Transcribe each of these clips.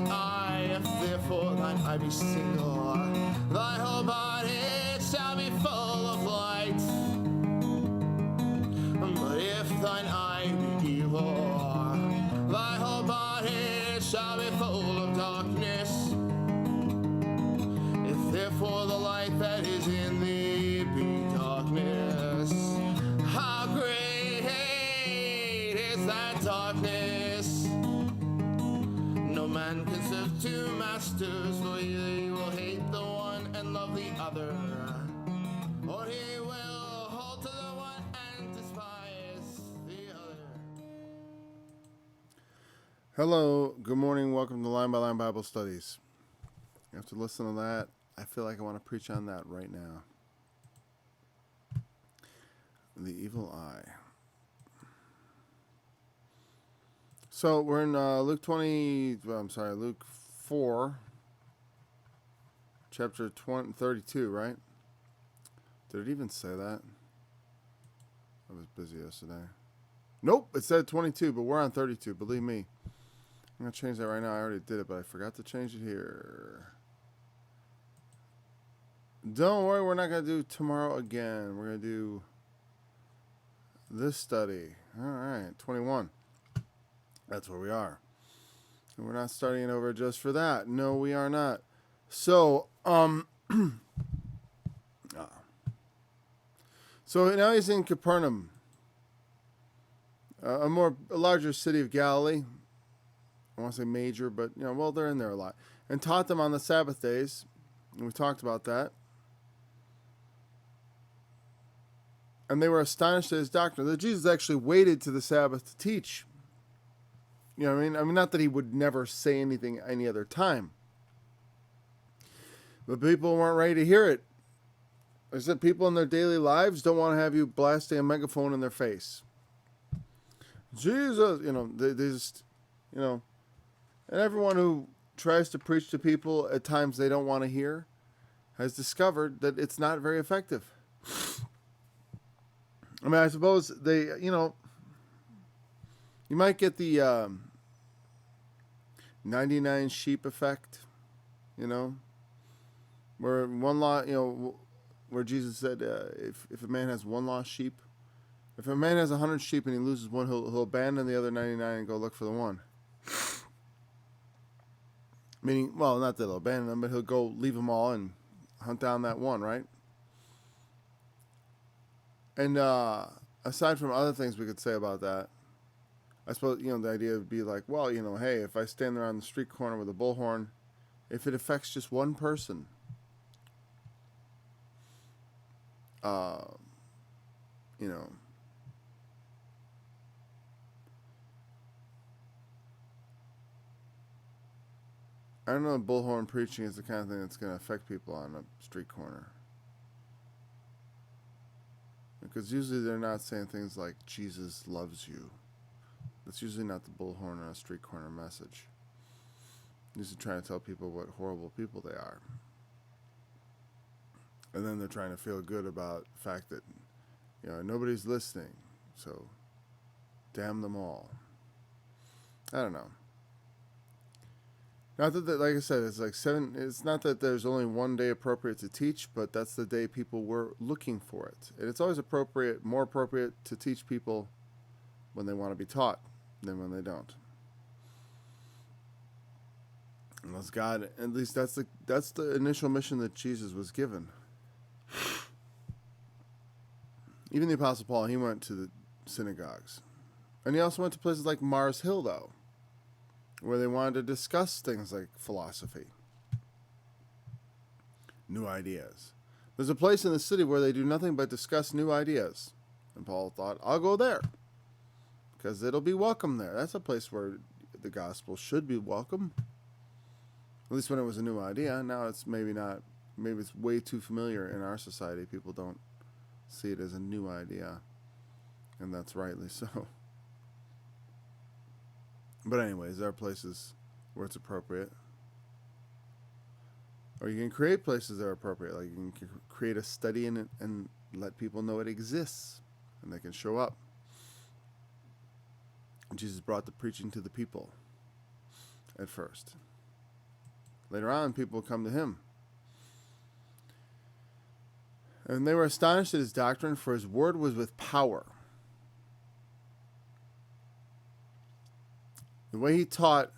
eye. If therefore thine eye be single, thy whole body shall be full of light. But if thine eye be evil, thy whole body shall be full of darkness. If therefore the light that is in thee be darkness, how great is that darkness? No man can serve two masters, for either he will hate the one and love the other, or he will hold to the one and despise the other. Hello, good morning, welcome to Line by Line Bible Studies. After listening to that, I feel like I want to preach on that right now. The evil eye. So we're in Luke 4, chapter 32, right? Did it even say that? I was busy yesterday. Nope, it said 22, but we're on 32, believe me. I'm going to change that right now. I already did it, but I forgot to change it here. Don't worry, we're not going to do tomorrow again. We're going to do this study. All right, 21. That's where we are. And we're not starting it over just for that. No, we are not. So, so now he's in Capernaum, a larger city of Galilee. I want to say major, but, they're in there a lot. And taught them on the Sabbath days. And we talked about that. And they were astonished at his doctrine. That Jesus actually waited to the Sabbath to teach. You know what I mean? I mean, not that he would never say anything any other time. But people weren't ready to hear it. I said people in their daily lives don't want to have you blasting a megaphone in their face. Jesus, they just, and everyone who tries to preach to people at times they don't want to hear has discovered that it's not very effective. I mean, I suppose they, you might get the 99 sheep effect, where one lot, where Jesus said, if a man has one lost sheep, if a man has 100 sheep and he loses one, he'll abandon the other 99 and go look for the one. Meaning, well, not that he'll abandon them, but he'll go leave them all and hunt down that one, right? And aside from other things we could say about that, I suppose, the idea would be like, well, hey, if I stand there on the street corner with a bullhorn, if it affects just one person, I don't know if bullhorn preaching is the kind of thing that's going to affect people on a street corner. Because usually they're not saying things like, Jesus loves you. That's usually not the bullhorn on a street corner message. Usually trying to tell people what horrible people they are. And then they're trying to feel good about the fact that, nobody's listening. So, damn them all. I don't know. Not that, like I said, it's like 7. It's not that there's only one day appropriate to teach, but that's the day people were looking for it. And it's always more appropriate to teach people when they want to be taught than when they don't. Unless God, at least that's the initial mission that Jesus was given. Even the Apostle Paul, he went to the synagogues. And he also went to places like Mars Hill, though, where they wanted to discuss things like philosophy, new ideas. There's a place in the city where they do nothing but discuss new ideas. And Paul thought, I'll go there, because it'll be welcome there. That's a place where the gospel should be welcome. At least when it was a new idea. Now it's maybe not. Maybe it's way too familiar in our society. People don't see it as a new idea. And that's rightly so. But anyways, there are places where it's appropriate. Or you can create places that are appropriate. Like you can create a study in it and let people know it exists. And they can show up. Jesus brought the preaching to the people at first. Later on, people would come to him. And they were astonished at his doctrine, for his word was with power. The way he taught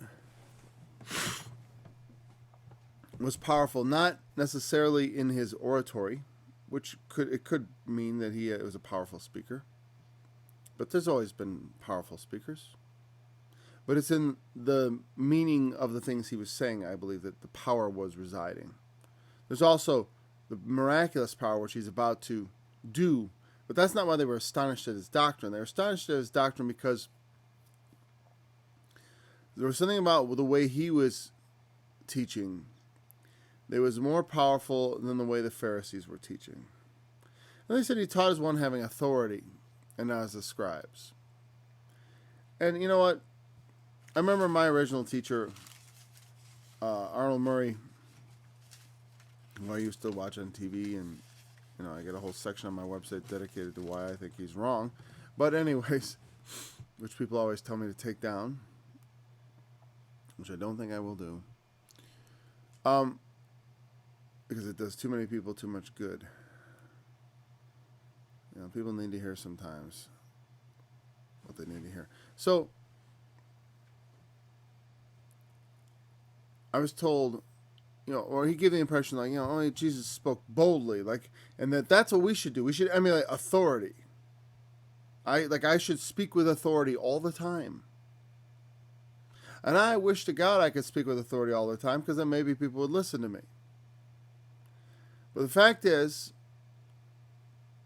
was powerful, not necessarily in his oratory, which could mean that he was a powerful speaker. But there's always been powerful speakers. But it's in the meaning of the things he was saying, I believe, that the power was residing. There's also the miraculous power which he's about to do, but that's not why they were astonished at his doctrine. They were astonished at his doctrine because there was something about the way he was teaching that was more powerful than the way the Pharisees were teaching. And they said he taught as one having authority and not as the scribes. And you know what? I remember my original teacher, Arnold Murray, who I used to watch on TV, and I get a whole section on my website dedicated to why I think he's wrong. But anyways, which people always tell me to take down, which I don't think I will do, because it does too many people too much good. People need to hear sometimes what they need to hear. So I was told, or he gave the impression like, only Jesus spoke boldly, and that's what we should do. We should emulate authority. I should speak with authority all the time. And I wish to God I could speak with authority all the time, because then maybe people would listen to me. But the fact is,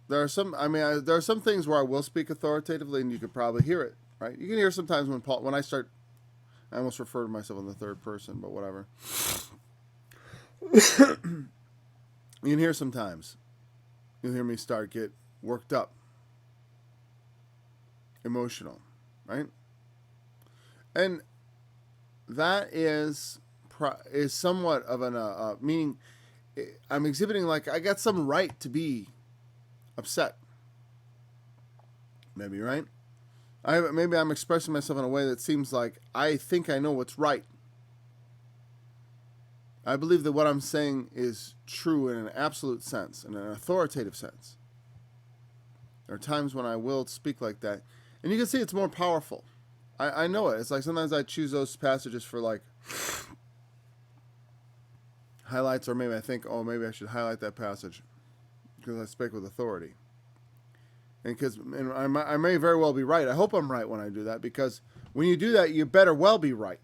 there are some things where I will speak authoritatively, and you could probably hear it, right? You can hear sometimes when I almost refer to myself in the third person, but whatever. You can hear sometimes. You'll hear me get worked up, emotional, right? And that is somewhat of an meaning. I'm exhibiting like I got some right to be upset. Maybe, right? Maybe I'm expressing myself in a way that seems like I think I know what's right. I believe that what I'm saying is true in an absolute sense, in an authoritative sense. There are times when I will speak like that. And you can see it's more powerful. I know it. It's like sometimes I choose those passages for like highlights, or maybe I think, maybe I should highlight that passage because I speak with authority. And I may very well be right. I hope I'm right when I do that, because when you do that, you better well be right.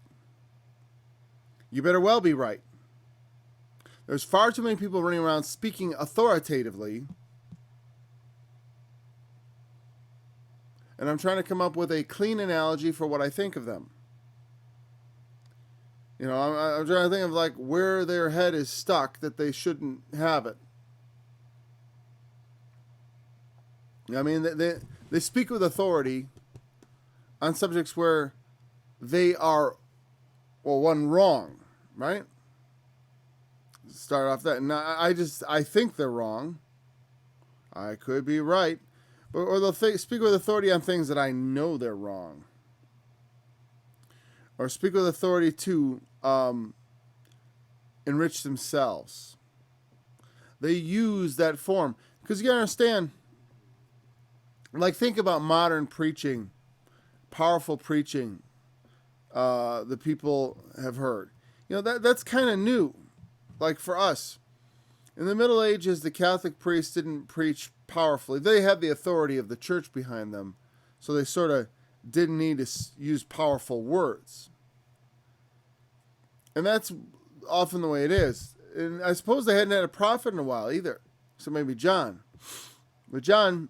You better well be right. There's far too many people running around speaking authoritatively, and I'm trying to come up with a clean analogy for what I think of them. I'm trying to think of like where their head is stuck that they shouldn't have it. I mean, they speak with authority on subjects where they are, wrong, right? Start off that. And I think they're wrong. I could be right. Or they'll speak with authority on things that I know they're wrong. Or speak with authority to enrich themselves. They use that form. Because you gotta understand, like, think about modern preaching, powerful preaching the people have heard. That's kind of new. Like for us, in the Middle Ages, the Catholic priests didn't preach powerfully. They had the authority of the church behind them, so they sort of didn't need to use powerful words. And that's often the way it is. And I suppose they hadn't had a prophet in a while either. So maybe John. But John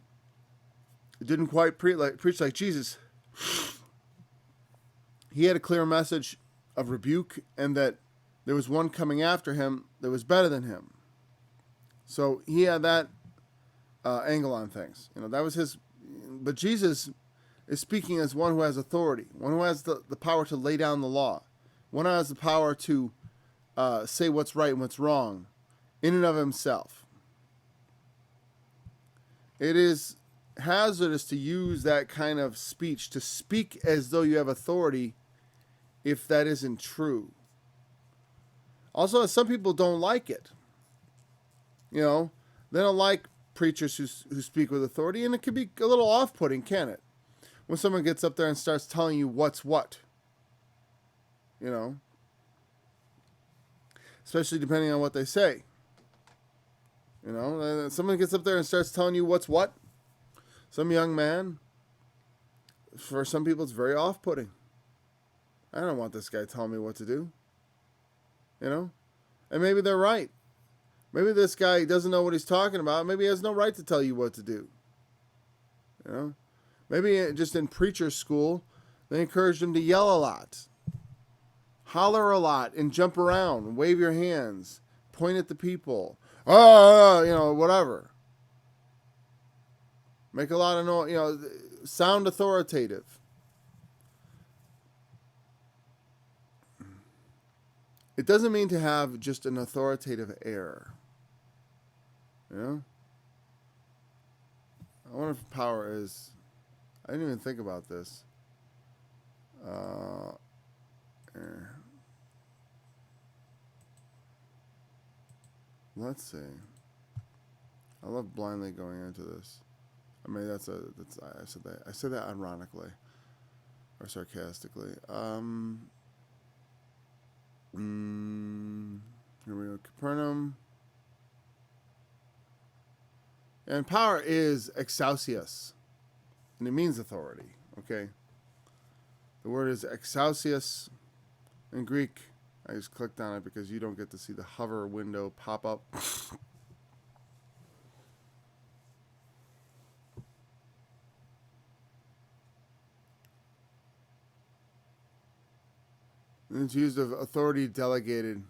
didn't quite preach like Jesus. He had a clear message of rebuke, and that there was one coming after him that was better than him. So he had that angle on things. That was his. But Jesus is speaking as one who has authority, one who has the power to lay down the law, one who has the power to say what's right and what's wrong in and of himself. It is hazardous to use that kind of speech, to speak as though you have authority, if that isn't true. Also, some people don't like it. You know, they don't like preachers who speak with authority, and it can be a little off-putting, can't it? When someone gets up there and starts telling you what's what. You know, especially depending on what they say. You know, someone gets up there and starts telling you what's what. Some young man, for some people, it's very off-putting. I don't want this guy telling me what to do. You know? And maybe they're right. Maybe this guy doesn't know what he's talking about. Maybe he has no right to tell you what to do. You know? Maybe just in preacher school, they encouraged him to yell a lot, holler a lot, and jump around, wave your hands, point at the people. Oh, you know, whatever. Make a lot of noise, you know, sound authoritative. It doesn't mean to have just an authoritative air. You know? I wonder if power is... I didn't even think about this. Let's see. I love blindly going into this. I mean, I said that ironically or sarcastically. Here we go. Capernaum. And power is exousias. And it means authority. Okay. The word is exousias in Greek. I just clicked on it because you don't get to see the hover window pop up. And it's used of authority delegated,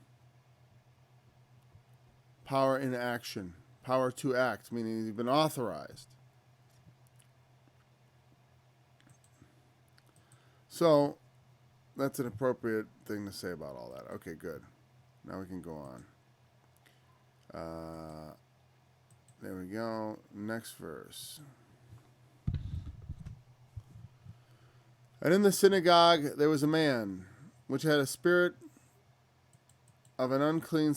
power in action, power to act, meaning you've been authorized. So, that's an appropriate thing to say about all that. Okay, good. Now we can go on. There we go. Next verse. And in the synagogue there was a man which had a spirit of an unclean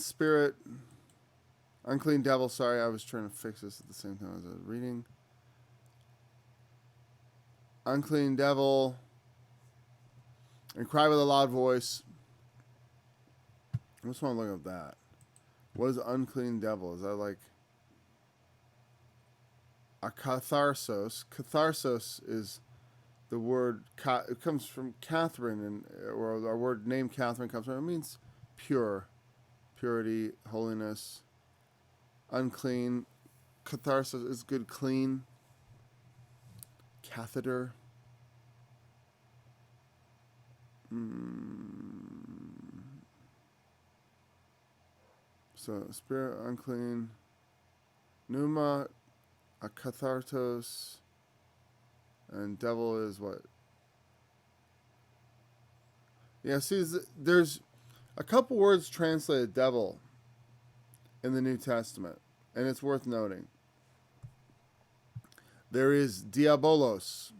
devil. Sorry, I was trying to fix this at the same time as I was reading. Unclean devil, and cried with a loud voice. I just want to look up that. What is unclean devil? Is that like a catharsos? Catharsos is the word, it comes from Catherine, or our word name Catherine comes from, it means pure, purity, holiness. Unclean. Catharsis is good, clean. Catheter. So, spirit, unclean. Pneuma, a cathartos. And devil is what? Yeah, see, there's a couple words translated devil in the New Testament, and it's worth noting. There is diabolos,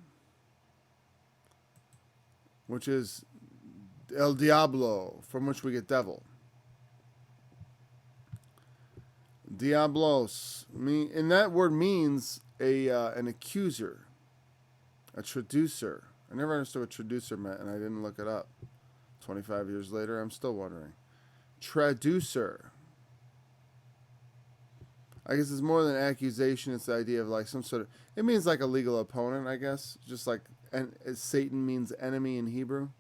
which is el diablo, from which we get devil. Diablos, and that word means an accuser. A traducer. I never understood what traducer meant, and I didn't look it up. 25 years later, I'm still wondering. Traducer. I guess it's more than accusation. It's the idea of like some sort of... It means like a legal opponent, I guess. Just like Satan means enemy in Hebrew.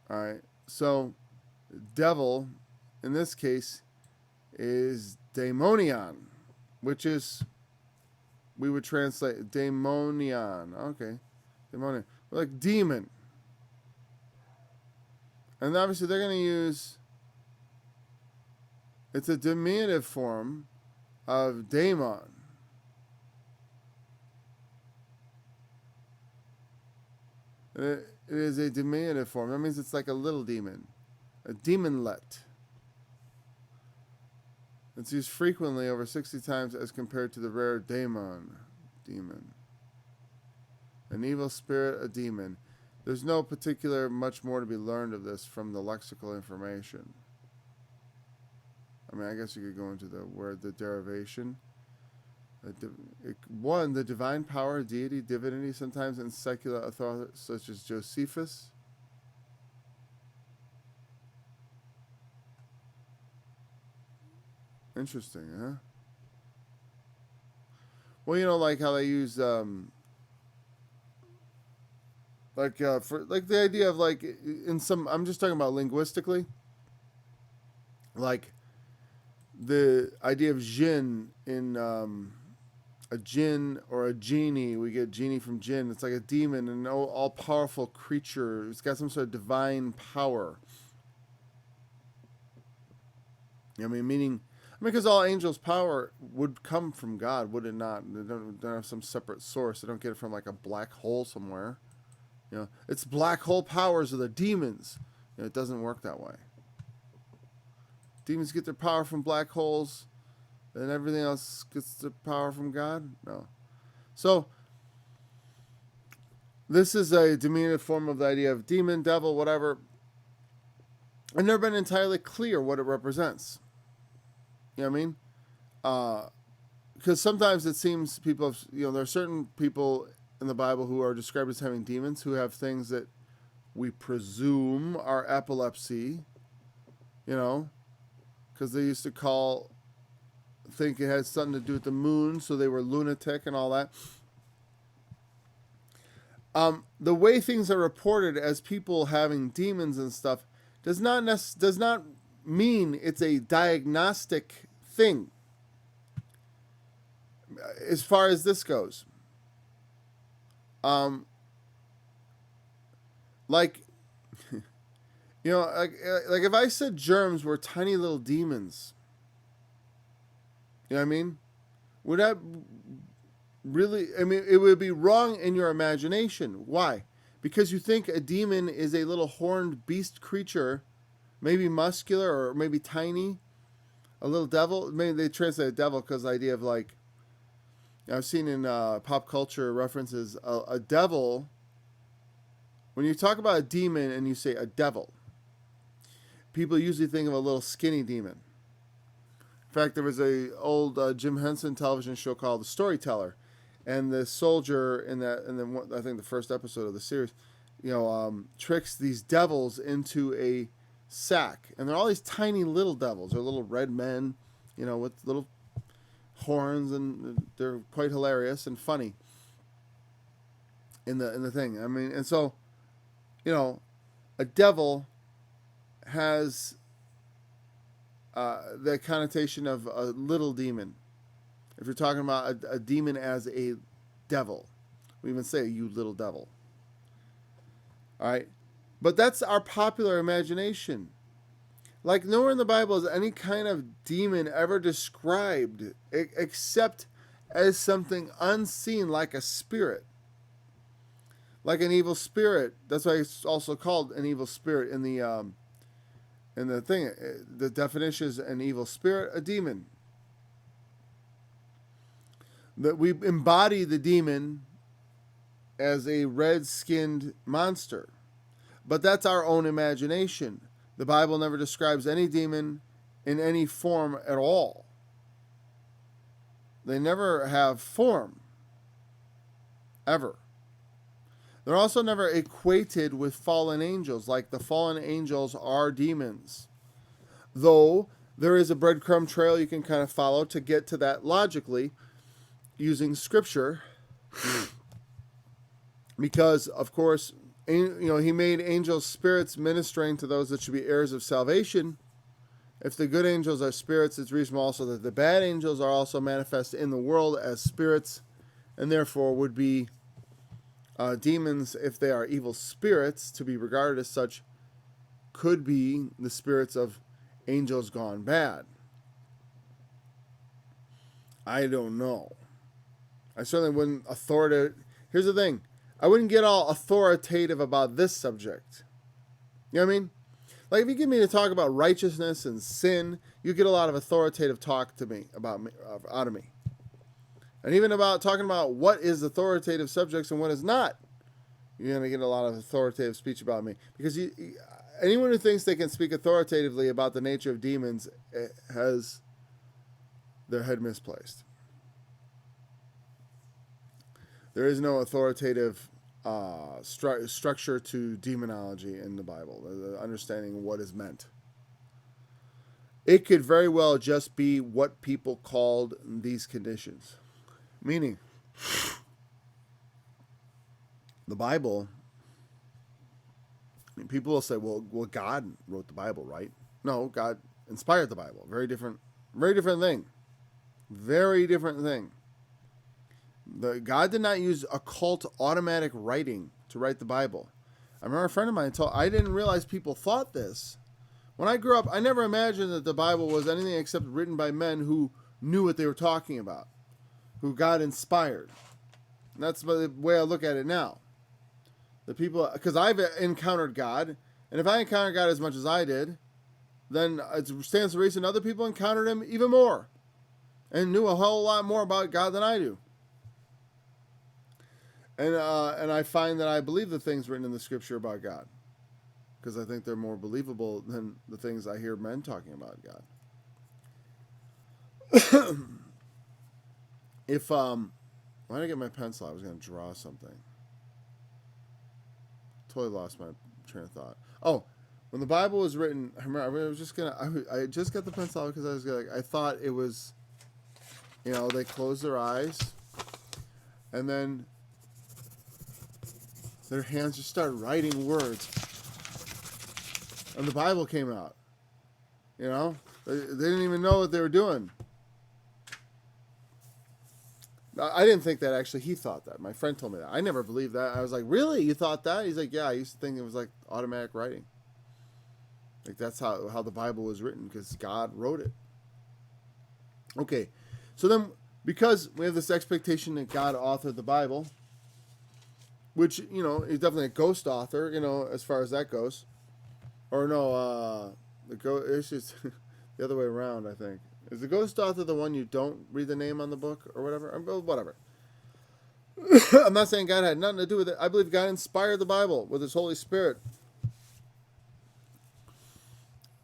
Alright. So, devil, in this case, is daemonion, which is... We would translate daemonion. Okay. Daemonion. Like demon. And obviously they're going to use... It's a diminutive form of daemon. It is a diminutive form. That means it's like a little demon. A demonlet. It's used frequently, over 60 times, as compared to the rare daemon. Demon. An evil spirit, a demon. There's no particular much more to be learned of this from the lexical information. I mean, I guess you could go into the word, the derivation. One, the divine power, deity, divinity, sometimes in secular authority, such as Josephus. Interesting, huh? Well, you know, like how they use, for the idea of like in some. I'm just talking about linguistically. Like the idea of jinn in a jinn or a genie. We get genie from jinn. It's like a demon, an all-powerful creature. It's got some sort of divine power. I mean, meaning, because all angels' power would come from God, would it not? They don't have some separate source. They don't get it from like a black hole somewhere. You know, it's black hole powers of the demons. You know, it doesn't work that way. Demons get their power from black holes, and everything else gets their power from God? No. So, this is a diminutive form of the idea of demon, devil, whatever. I've never been entirely clear what it represents. You know what I mean? Because sometimes it seems people have, there are certain people in the Bible who are described as having demons, who have things that we presume are epilepsy, because they used to think it had something to do with the moon, so they were lunatic and all that. The way things are reported as people having demons and stuff does not mean it's a diagnostic thing as far as this goes. Like if I said germs were tiny little demons, you know what I mean? Would that really, it would be wrong in your imagination. Why? Because you think a demon is a little horned beast creature, maybe muscular or maybe tiny, a little devil. Maybe they translate devil because the idea of like, I've seen in pop culture references, a devil, when you talk about a demon and you say a devil, people usually think of a little skinny demon. In fact, there was a old Jim Henson television show called The Storyteller, and the soldier I think the first episode of the series, tricks these devils into a sack, and they're all these tiny little devils. They're little red men, with little horns, and they're quite hilarious and funny in the thing. And so, a devil has the connotation of a little demon. If you're talking about a demon as a devil, we even say, you little devil. All right. But that's our popular imagination. Like, nowhere in the Bible is any kind of demon ever described except as something unseen, like a spirit. Like an evil spirit. That's why it's also called an evil spirit in the thing. The definition is an evil spirit, a demon. That we embody the demon as a red-skinned monster. But that's our own imagination. The Bible never describes any demon in any form at all. They never have form. Ever. They're also never equated with fallen angels, like the fallen angels are demons. Though there is a breadcrumb trail you can kind of follow to get to that logically using scripture. Because, of course, he made angels spirits ministering to those that should be heirs of salvation. If the good angels are spirits, it's reasonable also that the bad angels are also manifest in the world as spirits, and therefore would be demons, if they are evil spirits, to be regarded as such, could be the spirits of angels gone bad. I don't know. I certainly wouldn't Here's the thing. I wouldn't get all authoritative about this subject. You know what I mean? Like, if you get me to talk about righteousness and sin, you get a lot of authoritative talk to me out of me. And even about talking about what is authoritative subjects and what is not. you're going to get a lot of authoritative speech about me. Because anyone who thinks they can speak authoritatively about the nature of demons has their head misplaced. There is no authoritative structure to demonology in the Bible, the understanding what is meant. It could very well just be what people called these conditions. Meaning, the Bible, people will say, well, God wrote the Bible, right? No, God inspired the Bible. Very different thing. Very different thing. God did not use occult automatic writing to write the Bible. I remember a friend of mine I didn't realize people thought this. When I grew up, I never imagined that the Bible was anything except written by men who knew what they were talking about, who God inspired. And that's the way I look at it now. The people, because I've encountered God, and if I encountered God as much as I did, then it stands to reason other people encountered him even more and knew a whole lot more about God than I do. And I find that I believe the things written in the scripture about God, because I think they're more believable than the things I hear men talking about God. Why did I get my pencil? I was going to draw something. Totally lost my train of thought. Oh, when the Bible was written, I just got the pencil out because I thought it was, they closed their eyes, and then their hands just started writing words, and the Bible came out. They didn't even know what they were doing. I didn't think that, actually. He thought that. My friend told me that. I never believed that. I was like, really? You thought that? He's like, yeah, I used to think it was like automatic writing. Like that's how the Bible was written, because God wrote it. Okay, so then, because we have this expectation that God authored the Bible, which, he's definitely a ghost author, as far as that goes. Or no, it's just the other way around, I think. Is the ghost author the one you don't read the name on the book or whatever? Whatever. I'm not saying God had nothing to do with it. I believe God inspired the Bible with his Holy Spirit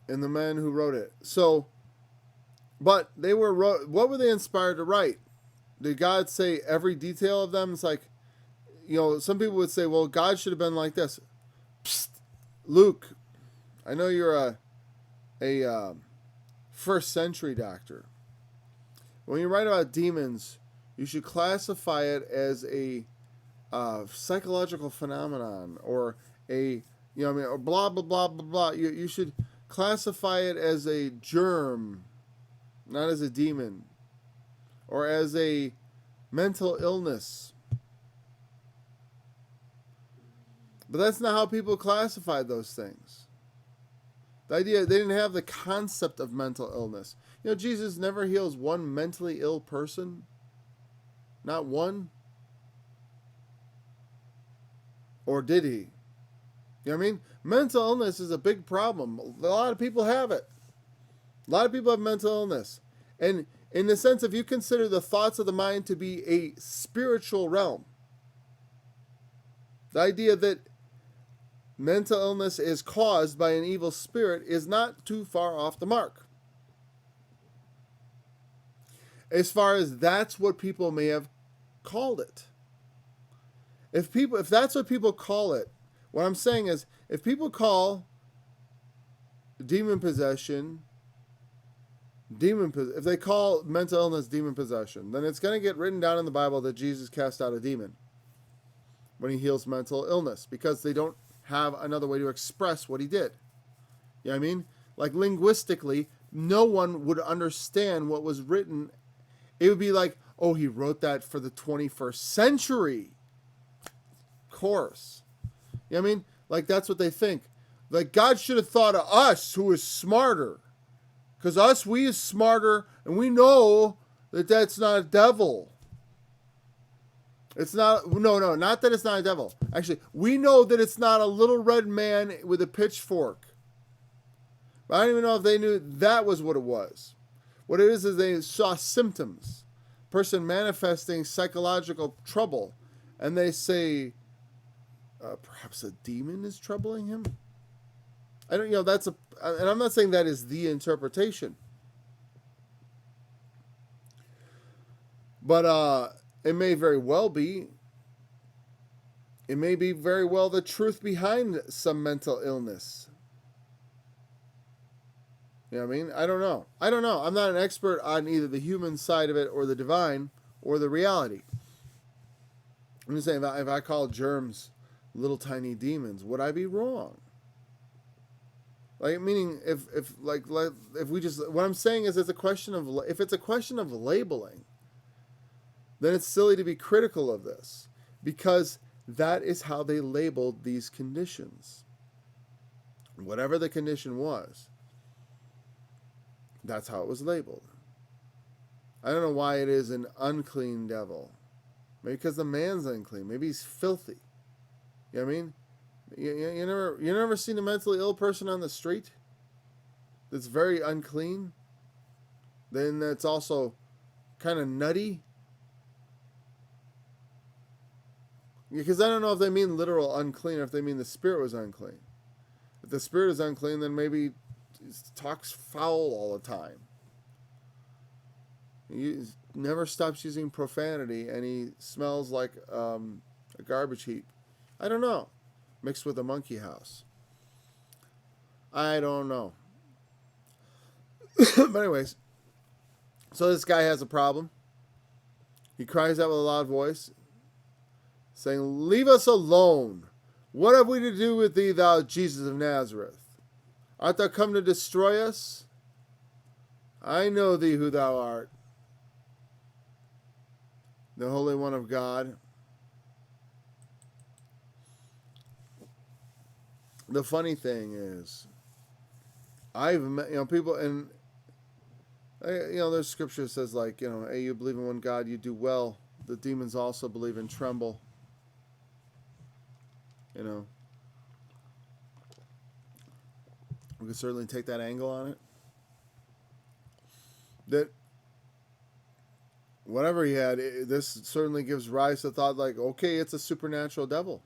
and the men who wrote it. So, but what were they inspired to write? Did God say every detail of them? It's like, some people would say, well, God should have been like this. Psst, Luke, I know you're a first century doctor. When you write about demons, you should classify it as a psychological phenomenon, or or blah, blah, blah, blah, blah. You should classify it as a germ, not as a demon, or as a mental illness. But that's not how people classified those things. The idea, they didn't have the concept of mental illness. Jesus never heals one mentally ill person. Not one. Or did he? You know what I mean? Mental illness is a big problem. A lot of people have it. A lot of people have mental illness. And in the sense, if you consider the thoughts of the mind to be a spiritual realm, the idea that mental illness is caused by an evil spirit is not too far off the mark. As far as that's what people may have called it. If that's what people call it, what I'm saying is, if people call demon possession, if they call mental illness demon possession, then it's going to get written down in the Bible that Jesus cast out a demon when he heals mental illness, because they don't have another way to express what he did. You know what I mean? Like, linguistically, no one would understand what was written. It would be like, oh, he wrote that for the 21st century. Of course. You know what I mean? Like, that's what they think. Like, God should have thought of us, who is smarter. Because we is smarter, and we know that that's not a devil. It's not, no, not that it's not a devil. Actually, we know that it's not a little red man with a pitchfork. But I don't even know if they knew that was what it was. What it is they saw symptoms. Person manifesting psychological trouble. And they say, perhaps a demon is troubling him. I don't, and I'm not saying that is the interpretation, but it may very well be. It may be very well the truth behind some mental illness. You know what I mean? I don't know. I'm not an expert on either the human side of it or the divine or the reality. I'm just saying, if I call germs little tiny demons, would I be wrong? Like, meaning, if we just, what I'm saying is, if it's a question of labeling, then it's silly to be critical of this, because that is how they labeled these conditions. Whatever the condition was, that's how it was labeled. I don't know why it is an unclean devil. Maybe because the man's unclean. Maybe he's filthy. You know what I mean? You never seen a mentally ill person on the street that's very unclean? Then that's also kind of nutty. Because I don't know if they mean literal unclean or if they mean the spirit was unclean. If the spirit is unclean, then maybe he talks foul all the time. He never stops using profanity, and he smells like a garbage heap. I don't know. Mixed with a monkey house. I don't know. But anyways, so this guy has a problem. He cries out with a loud voice, saying, "Leave us alone. What have we to do with thee, thou Jesus of Nazareth? Art thou come to destroy us? I know thee who thou art, the Holy One of God." The funny thing is, I've met, people, and, there's scripture that says, like, hey, you believe in one God, you do well. The demons also believe and tremble. We could certainly take that angle on it. That whatever he had, this certainly gives rise to thought like, okay, it's a supernatural devil.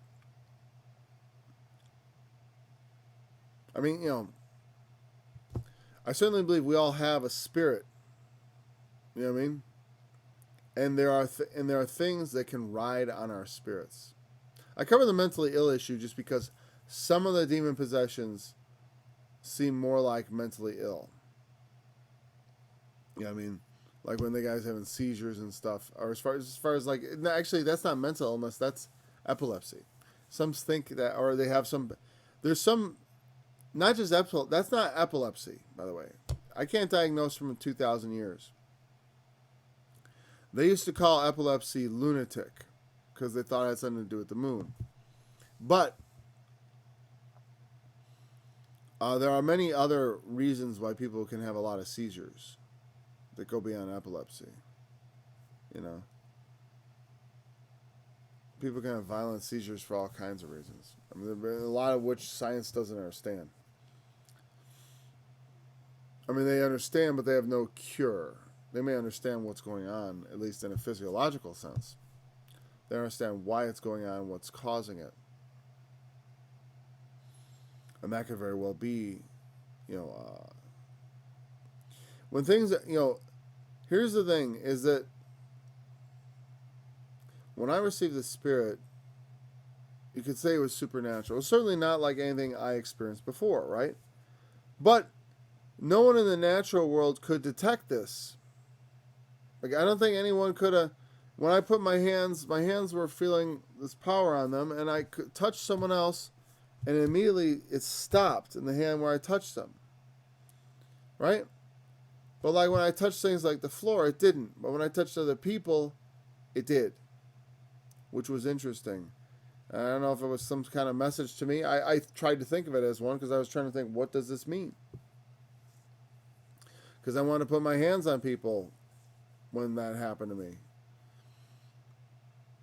I mean, I certainly believe we all have a spirit. You know what I mean? And there are things that can ride on our spirits. I cover the mentally ill issue just because some of the demon possessions seem more like mentally ill. You know what I mean? Like when the guy's having seizures and stuff, or as far as like, actually that's not mental illness, that's epilepsy. Some think that, or they have some. There's some. Not just epilepsy. That's not epilepsy, by the way. I can't diagnose from 2,000 years. They used to call epilepsy lunatic because they thought it had something to do with the moon. But there are many other reasons why people can have a lot of seizures that go beyond epilepsy. People can have violent seizures for all kinds of reasons. I mean, a lot of which science doesn't understand. I mean, they understand, but they have no cure. They may understand what's going on, at least in a physiological sense. They understand why it's going on, what's causing it. And that could very well be, when things, here's the thing, is that when I received the Spirit, you could say it was supernatural. It was certainly not like anything I experienced before, right? But no one in the natural world could detect this. Like, I don't think anyone could have. When I put my hands were feeling this power on them, and I could touch someone else, and immediately it stopped in the hand where I touched them. Right? But like when I touched things like the floor, it didn't. But when I touched other people, it did. Which was interesting. I don't know if it was some kind of message to me. I tried to think of it as one because I was trying to think, what does this mean? Because I wanted to put my hands on people when that happened to me.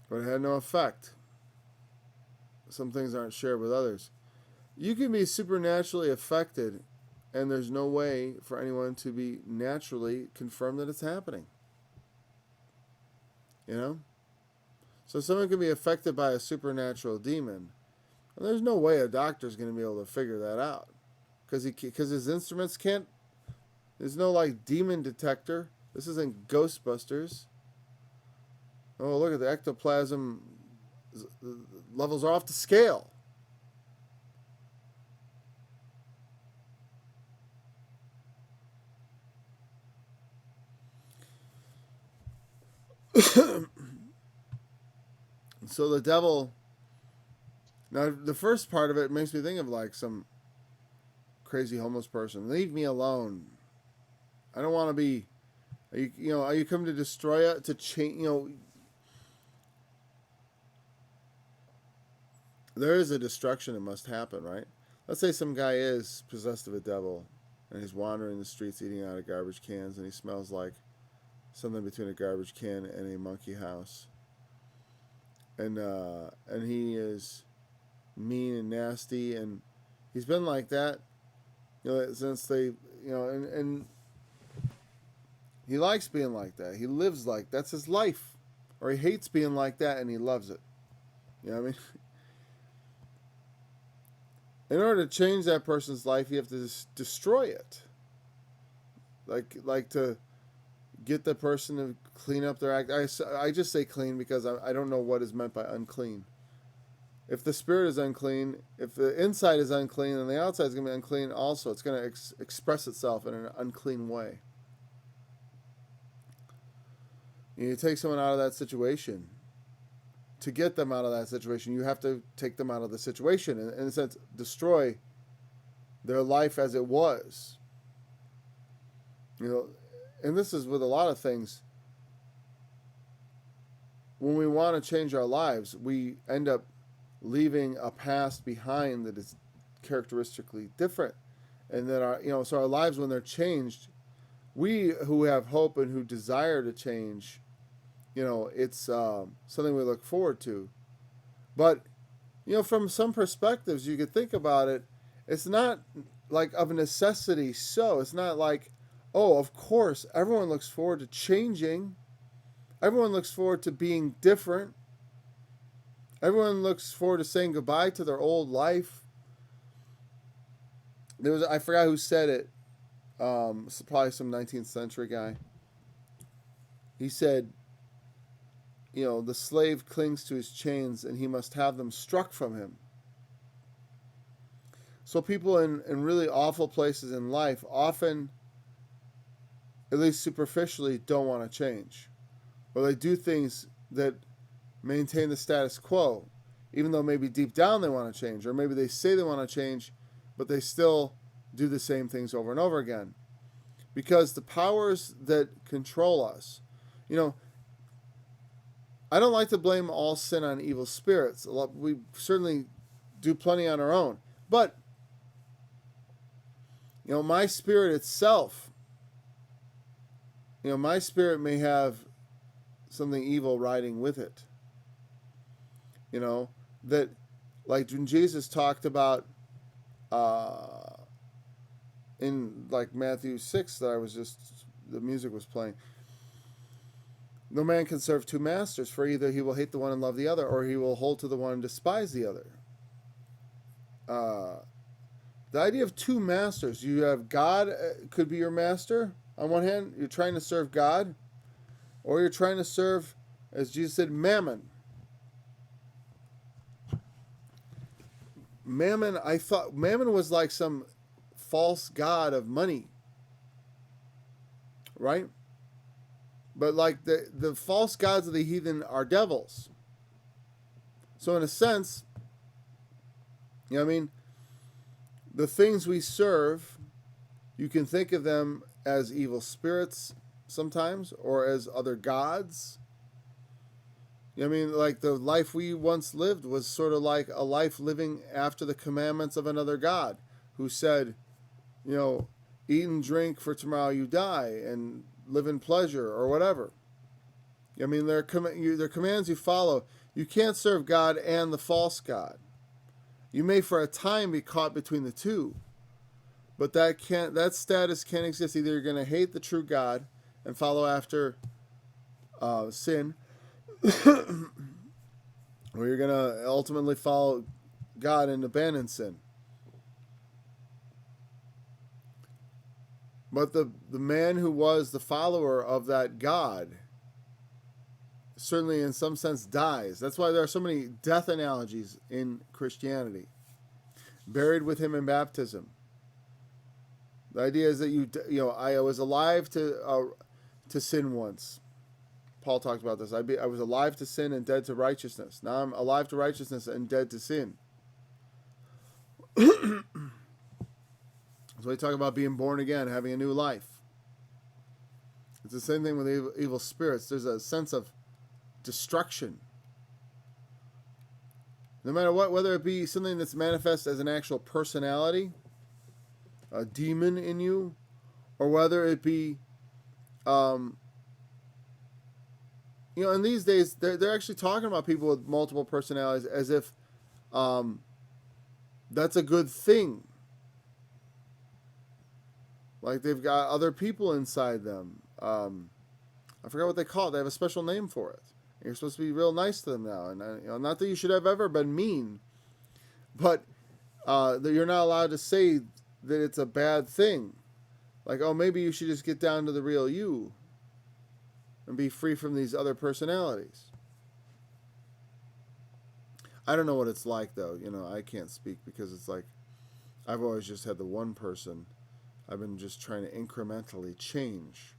But it had no effect. Some things aren't shared with others. You can be supernaturally affected, and there's no way for anyone to be naturally confirmed that it's happening. So someone can be affected by a supernatural demon, And there's no way a doctor's going to be able to figure that out. Because his instruments can't. There's no like demon detector. This isn't Ghostbusters. Oh, look at the ectoplasm levels are off the scale. So the devil. Now the first part of it makes me think of like some crazy homeless person. Leave me alone. I don't want to be. Are you coming to destroy it? To change? There is a destruction that must happen, right? Let's say some guy is possessed of a devil, and he's wandering the streets eating out of garbage cans, and he smells like something between a garbage can and a monkey house. And he is mean and nasty, and he's been like that, since they, and he likes being like that. He lives like that's his life, or he hates being like that, and he loves it. You know what I mean? In order to change that person's life, you have to destroy it. Like to get the person to clean up their act. I just say clean because I don't know what is meant by unclean. If the spirit is unclean, if the inside is unclean, then the outside is going to be unclean also. It's going to express itself in an unclean way. You take someone out of that situation. To get them out of that situation, you have to take them out of the situation. And in a sense, destroy their life as it was. And this is with a lot of things. When we want to change our lives, we end up leaving a past behind that is characteristically different. And that so our lives, when they're changed, we who have hope and who desire to change, it's something we look forward to. But, from some perspectives, you could think about it, it's not like of a necessity so. It's not like, oh, of course, everyone looks forward to changing. Everyone looks forward to being different. Everyone looks forward to saying goodbye to their old life. I forgot who said it. Probably some 19th century guy. He said, the slave clings to his chains and he must have them struck from him. So people in really awful places in life often, at least superficially, don't want to change. Or they do things that maintain the status quo, even though maybe deep down they want to change. Or maybe they say they want to change, but they still do the same things over and over again. Because the powers that control us, I don't like to blame all sin on evil spirits. We certainly do plenty on our own. But, my spirit itself, my spirit may have something evil riding with it. That, like when Jesus talked about in like Matthew 6 that the music was playing. No man can serve two masters, for either he will hate the one and love the other, or he will hold to the one and despise the other. The idea of two masters, you have God could be your master. On one hand, you're trying to serve God, or you're trying to serve, as Jesus said, mammon. I thought mammon was like some false god of money, right? But like the false gods of the heathen are devils. So in a sense, the things we serve, you can think of them as evil spirits sometimes, or as other gods. Like the life we once lived was sort of like a life living after the commandments of another god who said, eat and drink for tomorrow you die, and live in pleasure or whatever. They're commands you follow. You can't serve God and the false god. You may for a time be caught between the two, but that status can't exist. Either you're going to hate the true God and follow after sin, or you're going to ultimately follow God and abandon sin. But the man who was the follower of that God certainly in some sense dies. That's why there are so many death analogies in Christianity. Buried with him in baptism. The idea is that I was alive to sin once. Paul talked about this. I was alive to sin and dead to righteousness. Now I'm alive to righteousness and dead to sin. So we talk about being born again, having a new life. It's the same thing with evil spirits. There's a sense of destruction. No matter what, whether it be something that's manifest as an actual personality, a demon in you, or whether it be, in these days, they're actually talking about people with multiple personalities as if that's a good thing. Like they've got other people inside them. I forgot what they call it. They have a special name for it. You're supposed to be real nice to them now. And not that you should have ever been mean, but that you're not allowed to say that it's a bad thing. Like, oh, maybe you should just get down to the real you and be free from these other personalities. I don't know what it's like, though. I can't speak because it's like I've always just had the one person. I've been just trying to incrementally change.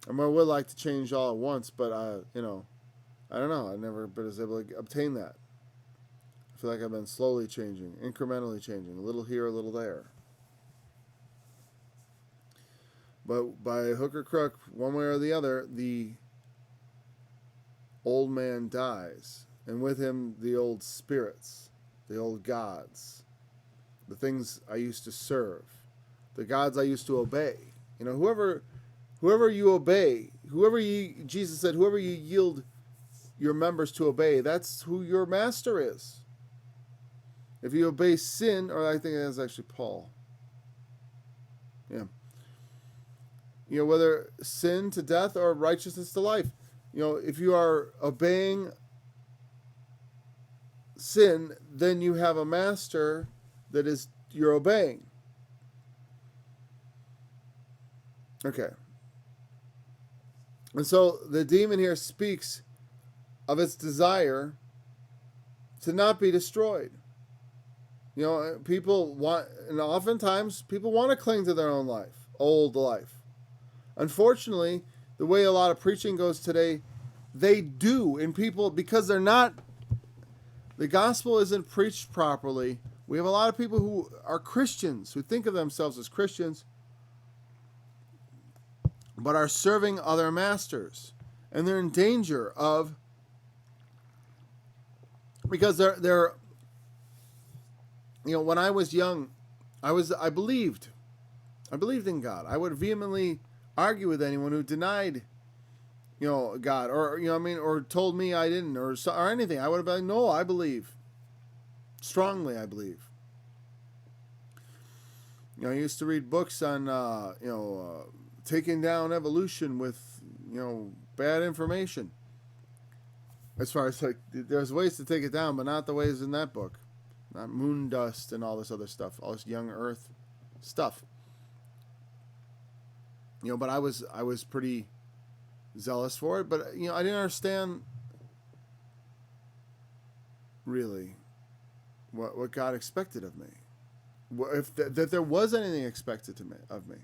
I would like to change all at once, but I don't know. I've never been able to obtain that. I feel like I've been slowly changing, incrementally changing, a little here, a little there. But by hook or crook, one way or the other, the old man dies, and with him the old spirits, the old gods, the things I used to serve, the gods I used to obey. Whoever you obey, Jesus said, whoever you yield your members to obey, that's who your master is. If you obey sin, or I think that's actually Paul. Yeah. Whether sin to death or righteousness to life. If you are obeying sin, then you have a master that is you're obeying. Okay. And so the demon here speaks of its desire to not be destroyed. People want, and oftentimes people want to cling to their own life, old life. Unfortunately, the way a lot of preaching goes today, they do, and people, because the gospel isn't preached properly. We have a lot of people who are Christians, who think of themselves as Christians, but are serving other masters. And they're in danger of, because they're when I was young, I believed in God. I would vehemently argue with anyone who denied, God, or, or told me I didn't, or anything. I would have been like, no, I believe. Strongly, I believe. I used to read books on, taking down evolution with, bad information. As far as, there's ways to take it down, but not the ways in that book. Not moon dust and all this other stuff. All this young earth stuff. But I was pretty zealous for it. But, I didn't understand, really, what God expected of me. If that there was anything expected of me.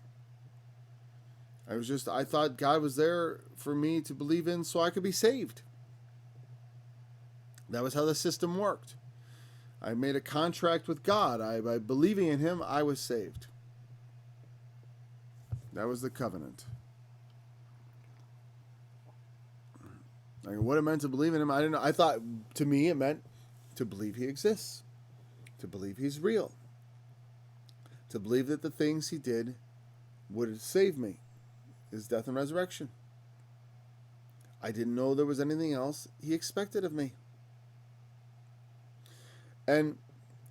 I thought God was there for me to believe in so I could be saved. That was how the system worked. I made a contract with God. By believing in Him, I was saved. That was the covenant. What it meant to believe in Him, I didn't know. I thought, to me, it meant to believe He exists. To believe He's real. To believe that the things He did would save me. His death and resurrection. I didn't know there was anything else He expected of me. And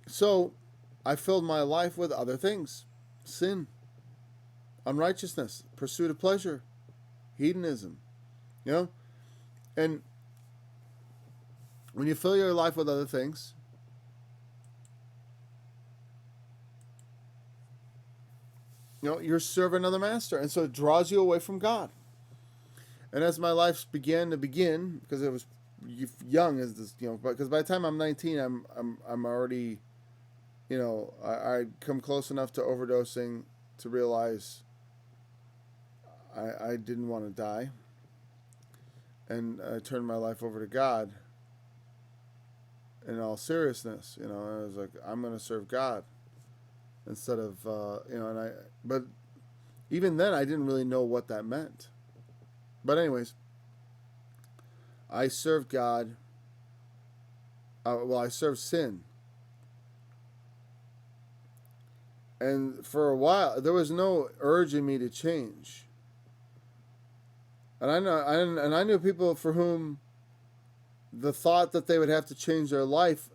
so I filled my life with other things. Sin. Unrighteousness. Pursuit of pleasure. Hedonism. And when you fill your life with other things, you're serving another master. And so it draws you away from God. And as my life began, because it was young as this, because by the time I'm 19, I'm already, I come close enough to overdosing to realize I didn't want to die. And I turned my life over to God in all seriousness. I was like, I'm going to serve God instead of, but even then I didn't really know what that meant. But anyways, I served God. I served sin. And for a while, there was no urge in me to change. And I knew people for whom the thought that they would have to change their life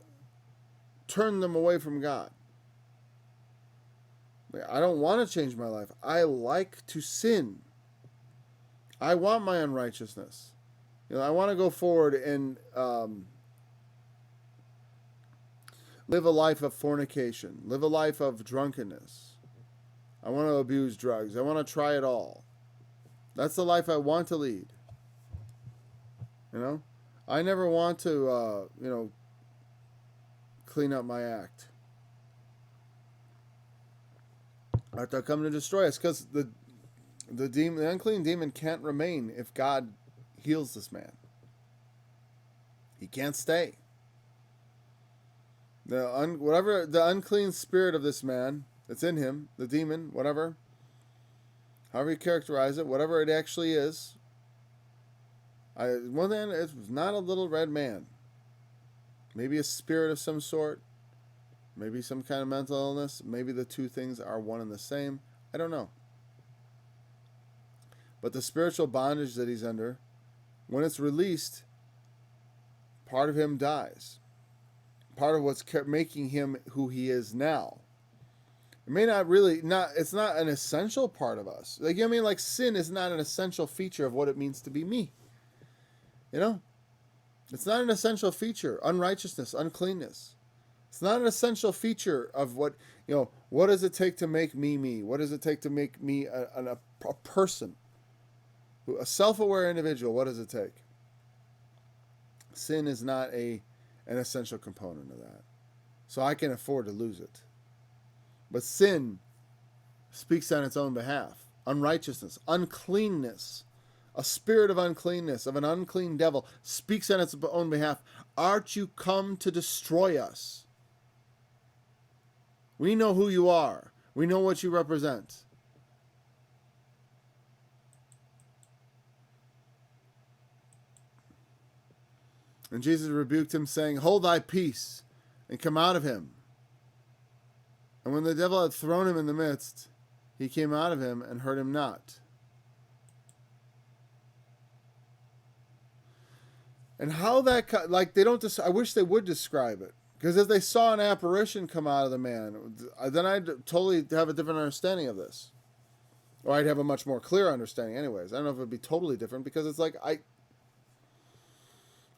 turned them away from God. I don't want to change my life. I like to sin. I want my unrighteousness. I want to go forward and live a life of fornication, live a life of drunkenness. I want to abuse drugs. I want to try it all. That's the life I want to lead. I never want to, clean up my act. They'll come to destroy us because the unclean demon can't remain if God heals this man. He can't stay. The unclean spirit of this man that's in him, the demon, whatever, however you characterize it, whatever it actually is. One thing, it was not a little red man. Maybe a spirit of some sort. Maybe some kind of mental illness. Maybe the two things are one and the same. I don't know. But the spiritual bondage that he's under, when it's released, part of him dies. Part of what's making him who he is now. It may it's not an essential part of us. Like sin is not an essential feature of what it means to be me. It's not an essential feature. Unrighteousness, uncleanness. It's not an essential feature of what does it take to make me me? What does it take to make me a person? A self-aware individual, what does it take? Sin is not an essential component of that. So I can afford to lose it. But sin speaks on its own behalf. Unrighteousness, uncleanness, a spirit of uncleanness, of an unclean devil, speaks on its own behalf. Aren't you come to destroy us? We know who you are. We know what you represent. And Jesus rebuked him, saying, Hold thy peace, and come out of him. And when the devil had thrown him in the midst, he came out of him and hurt him not. And how that, they don't, I wish they would describe it. Because if they saw an apparition come out of the man, then I'd totally have a different understanding of this. Or I'd have a much more clear understanding anyways. I don't know if it would be totally different, because it's like,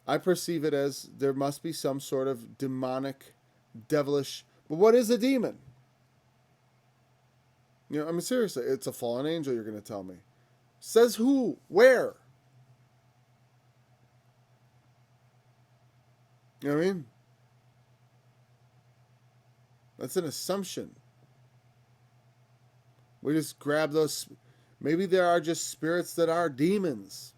I perceive it as there must be some sort of demonic, devilish, but what is a demon? Seriously, it's a fallen angel, you're going to tell me. Says who? Where? You know what I mean? That's an assumption. We just grab those. Maybe there are just spirits that are demons.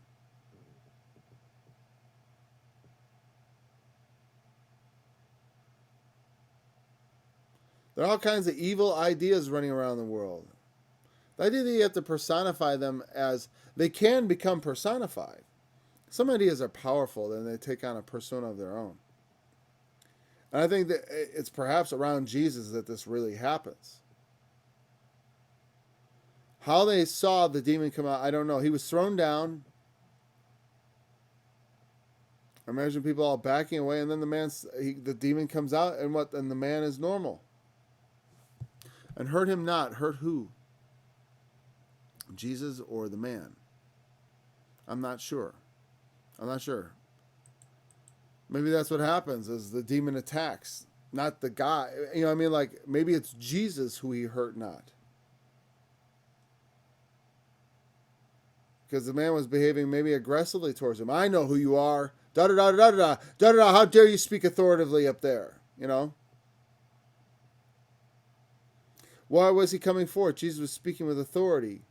There are all kinds of evil ideas running around the world. The idea that you have to personify them as they can become personified. Some ideas are powerful, and they take on a persona of their own. And I think that it's perhaps around Jesus that this really happens. How they saw the demon come out, I don't know. He was thrown down. Imagine people all backing away, and then the demon comes out, and the man is normal. And hurt him not. Hurt who? Jesus or the man? I'm not sure. Maybe that's what happens, is the demon attacks, not the guy. Maybe it's Jesus who he hurt not. because the man was behaving maybe aggressively towards him. I know who you are. Da da da da da da da da. How dare you speak authoritatively up there? You know. Why was he coming forth? Jesus was speaking with authority,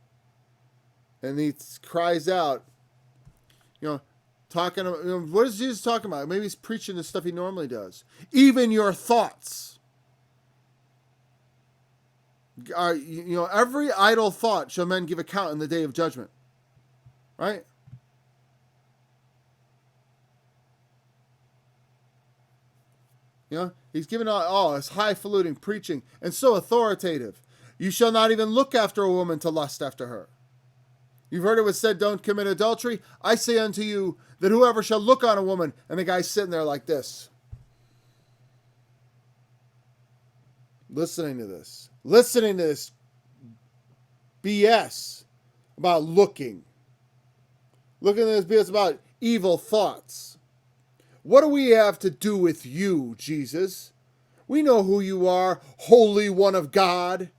and he cries out. Talking. What is Jesus talking about? Maybe he's preaching the stuff he normally does. Even your thoughts. Every idle thought shall men give account in the day of judgment. Right? He's giving all his highfalutin preaching and so authoritative. You shall not even look after a woman to lust after her. You've heard it was said, don't commit adultery. I say unto you that whoever shall look on a woman, and the guy's sitting there like this, listening to this BS about looking at this BS about evil thoughts. What do we have to do with you, Jesus? We know who you are, Holy One of God.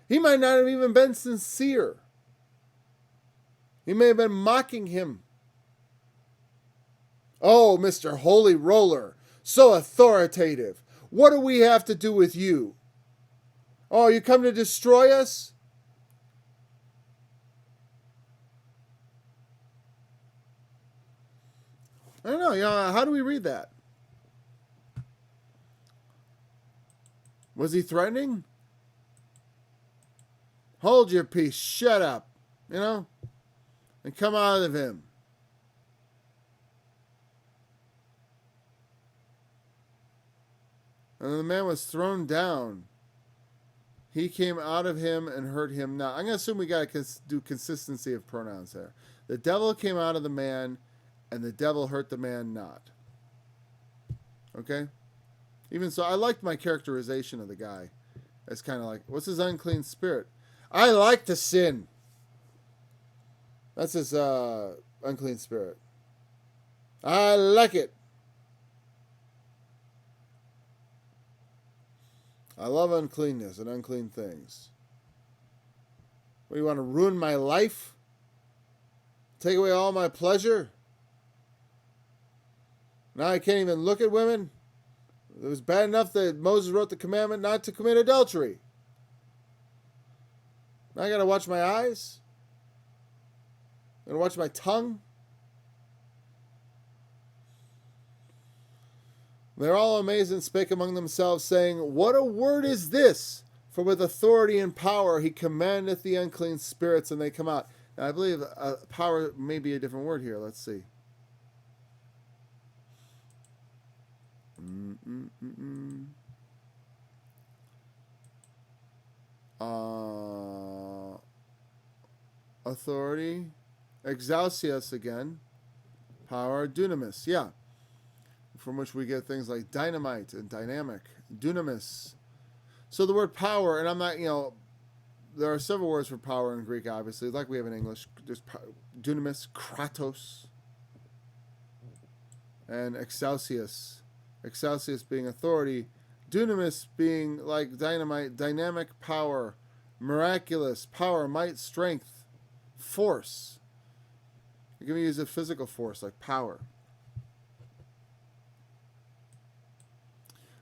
He might not have even been sincere. He may have been mocking him. Oh, Mr. Holy Roller, so authoritative. What do we have to do with you? Oh, you come to destroy us? I don't know. How do we read that? Was he threatening? Hold your peace. Shut up. And come out of him. And the man was thrown down. He came out of him and hurt him not. I'm going to assume we got to do consistency of pronouns there. The devil came out of the man, and the devil hurt the man not. Okay? Even so, I liked my characterization of the guy. It's kind of like, what's his unclean spirit? I like to sin. That's his unclean spirit. I like it. I love uncleanness and unclean things. What, do you want to ruin my life? Take away all my pleasure? Now I can't even look at women? It was bad enough that Moses wrote the commandment not to commit adultery. Now I got to watch my eyes? I'm going to watch my tongue? They're all amazed and spake among themselves, saying, what a word is this? For with authority and power he commandeth the unclean spirits, and they come out. Now, I believe power may be a different word here. Let's see. Authority. Exousias again. Power. Dunamis. Yeah. From which we get things like dynamite and dynamic. Dunamis. So the word power, and I'm not, there are several words for power in Greek, obviously, like we have in English. There's dunamis, kratos, and exousias. Exousias being authority. Dunamis being like dynamite, dynamic power, miraculous power, might, strength, force. You can use a physical force like power.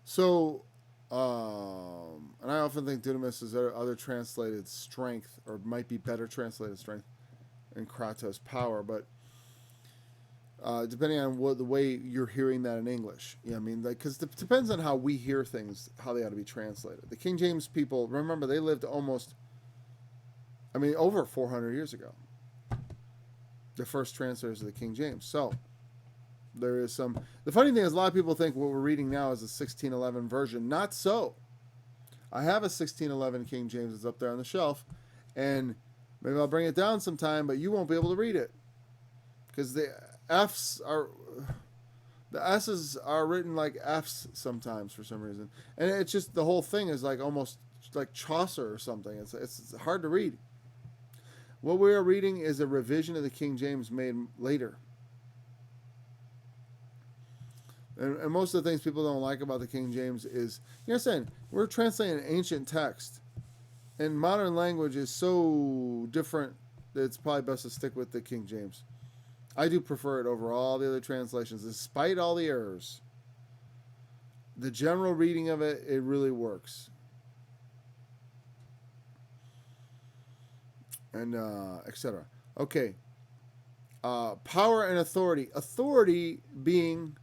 So, and I often think dunamis is other translated strength, or might be better translated strength, and kratos, power. But depending on the way you're hearing that in English, because it depends on how we hear things, how they ought to be translated. The King James people, remember, they lived over 400 years ago. The first translators of the King James. So there is some. The funny thing is, a lot of people think what we're reading now is a 1611 version. Not so. I have a 1611 King James that's up there on the shelf, and maybe I'll bring it down sometime, but you won't be able to read it because the S's are written like F's sometimes for some reason, and it's just the whole thing is like almost like Chaucer or something. It's hard to read. What we are reading is a revision of the King James made later. And most of the things people don't like about the King James is, we're translating an ancient text. And modern language is so different it's probably best to stick with the King James. I do prefer it over all the other translations, despite all the errors. The general reading of it, it really works. And etc. Okay. Power and authority. Authority being,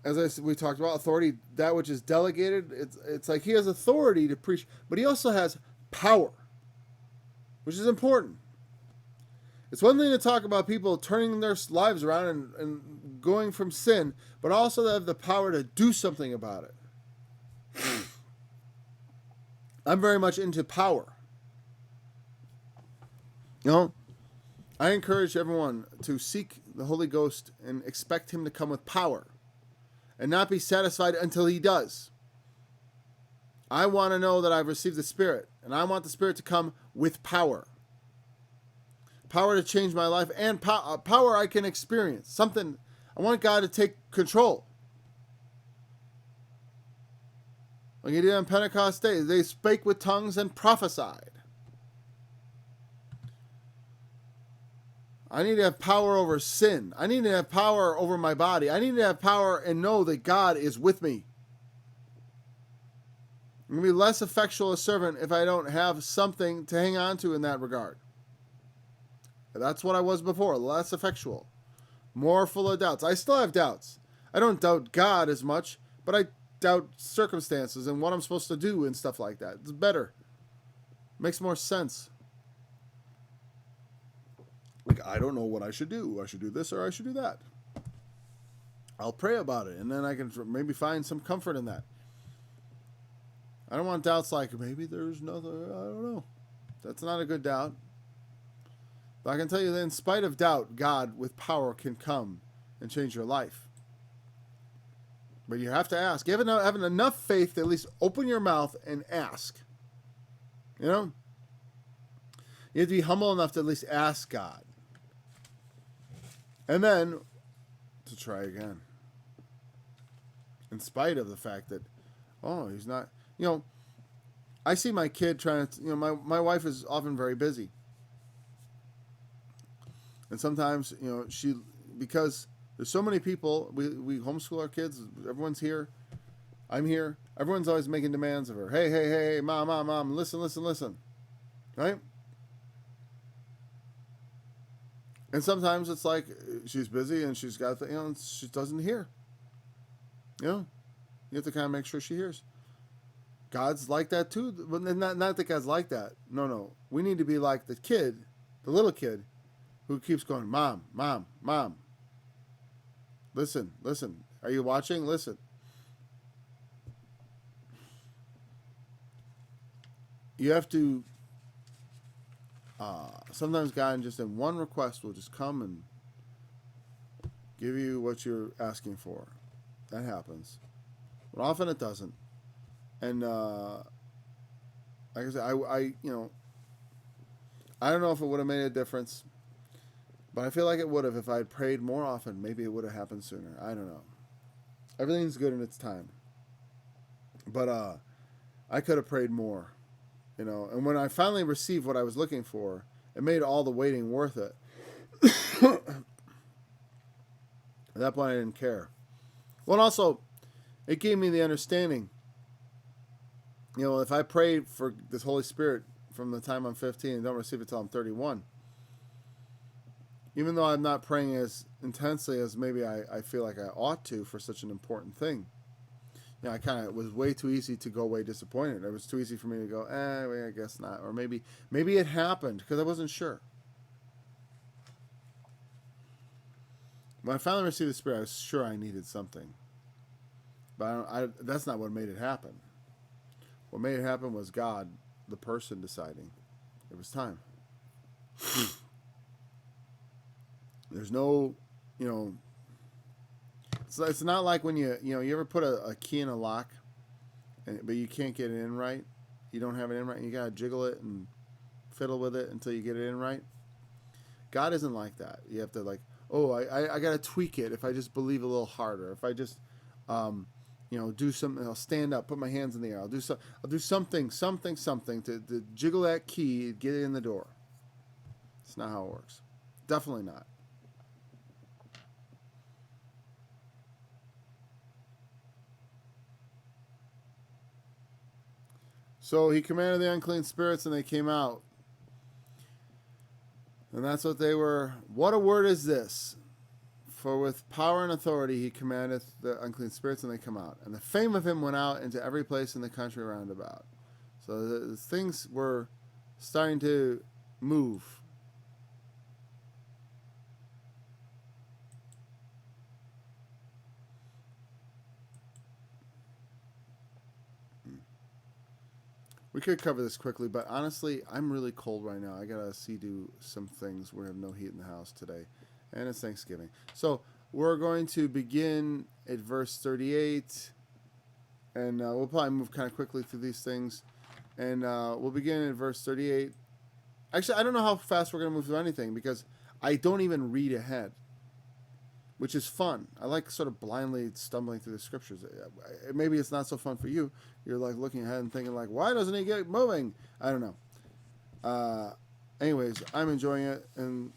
as we talked about, authority, that which is delegated. It's like he has authority to preach, but he also has power, which is important. It's one thing to talk about people turning their lives around and going from sin, but also they have the power to do something about it. I'm very much into power. You know, I encourage everyone to seek the Holy Ghost and expect him to come with power and not be satisfied until he does. I want to know that I've received the Spirit, and I want the Spirit to come with power. Power to change my life, and power I can experience. Something, I want God to take control. Like he did on Pentecost Day, they spake with tongues and prophesied. I need to have power over sin. I need to have power over my body. I need to have power and know that God is with me. I'm going to be less effectual a servant if I don't have something to hang on to in that regard. That's what I was before, less effectual. More full of doubts. I still have doubts. I don't doubt God as much, but I doubt circumstances and what I'm supposed to do and stuff like that. It's better. Makes more sense. Like, I don't know what I should do. I should do this or I should do that. I'll pray about it, and then I can maybe find some comfort in that. I don't want doubts like, maybe there's nothing, I don't know. That's not a good doubt. But I can tell you that in spite of doubt, God with power can come and change your life. But you have to ask. You have enough faith to at least open your mouth and ask. You know? You have to be humble enough to at least ask God. And then to try again. In spite of the fact that, he's not, I see my kid trying to, my wife is often very busy. And sometimes, because there's so many people, we homeschool our kids, everyone's here, I'm here, everyone's always making demands of her. Hey, mom, listen, right? And sometimes it's like she's busy and she's got she doesn't hear. You have to kind of make sure she hears. God's like that too. But not that God's like that. No. We need to be like the kid, the little kid, who keeps going, Mom. Listen. Are you watching? Listen. You have to. Sometimes God, just in one request, will just come and give you what you're asking for. That happens. But often it doesn't. And like I said, I don't know if it would have made a difference, but I feel like it would have if I had prayed more often. Maybe it would have happened sooner. I don't know. Everything's good in its time. But I could have prayed more. And when I finally received what I was looking for, it made all the waiting worth it. At that point, I didn't care. Well, and also, it gave me the understanding, if I prayed for this Holy Spirit from the time I'm 15 and don't receive it till I'm 31, even though I'm not praying as intensely as maybe I feel like I ought to for such an important thing, I kind of was way too easy to go away disappointed. It was too easy for me to go, I guess not. Or maybe it happened because I wasn't sure. When I finally received the Spirit, I was sure I needed something. But that's not what made it happen. What made it happen was God, the person, deciding it was time. There's no, it's not like when you ever put a key in a lock, but you can't get it in right. You don't have it in right, and you gotta jiggle it and fiddle with it until you get it in right. God isn't like that. You have to I gotta tweak it if I just believe a little harder. If I just do something, I'll stand up, put my hands in the air. I'll do something to jiggle that key, get it in the door. It's not how it works. Definitely not. So he commanded the unclean spirits, and they came out. And that's what they were. What a word is this? For with power and authority he commandeth the unclean spirits, and they come out. And the fame of him went out into every place in the country round about. So the things were starting to move. We could cover this quickly, but honestly, I'm really cold right now. I gotta do some things. We have no heat in the house today, and it's Thanksgiving. So we're going to begin at verse 38, and we'll probably move kind of quickly through these things. And we'll begin at verse 38. Actually, I don't know how fast we're going to move through anything, because I don't even read ahead, which is fun. I like sort of blindly stumbling through the scriptures. Maybe it's not so fun for you. You're like looking ahead and thinking like, why doesn't he get moving? I don't know. Anyways, I'm enjoying it, and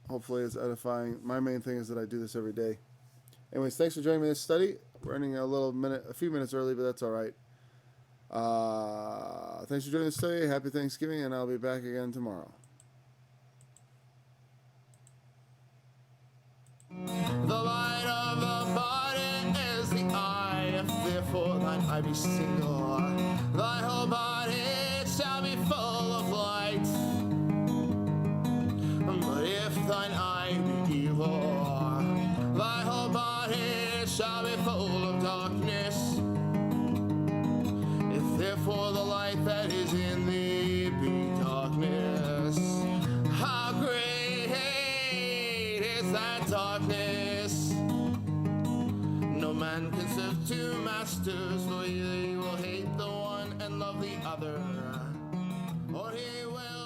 hopefully it's edifying. My main thing is that I do this every day. Anyways, thanks for joining me in this study. We're ending a few minutes early, but that's all right. Thanks for joining the study. Happy Thanksgiving, and I'll be back again tomorrow. The light of the body is the eye, if therefore thine eye be single, thy whole body shall be full of light. But if thine eye be evil, thy whole body shall be full of darkness. If therefore the light that is in thee be darkness, how great is that darkness? No man can serve two masters, for either he will hate the one and love the other, or he will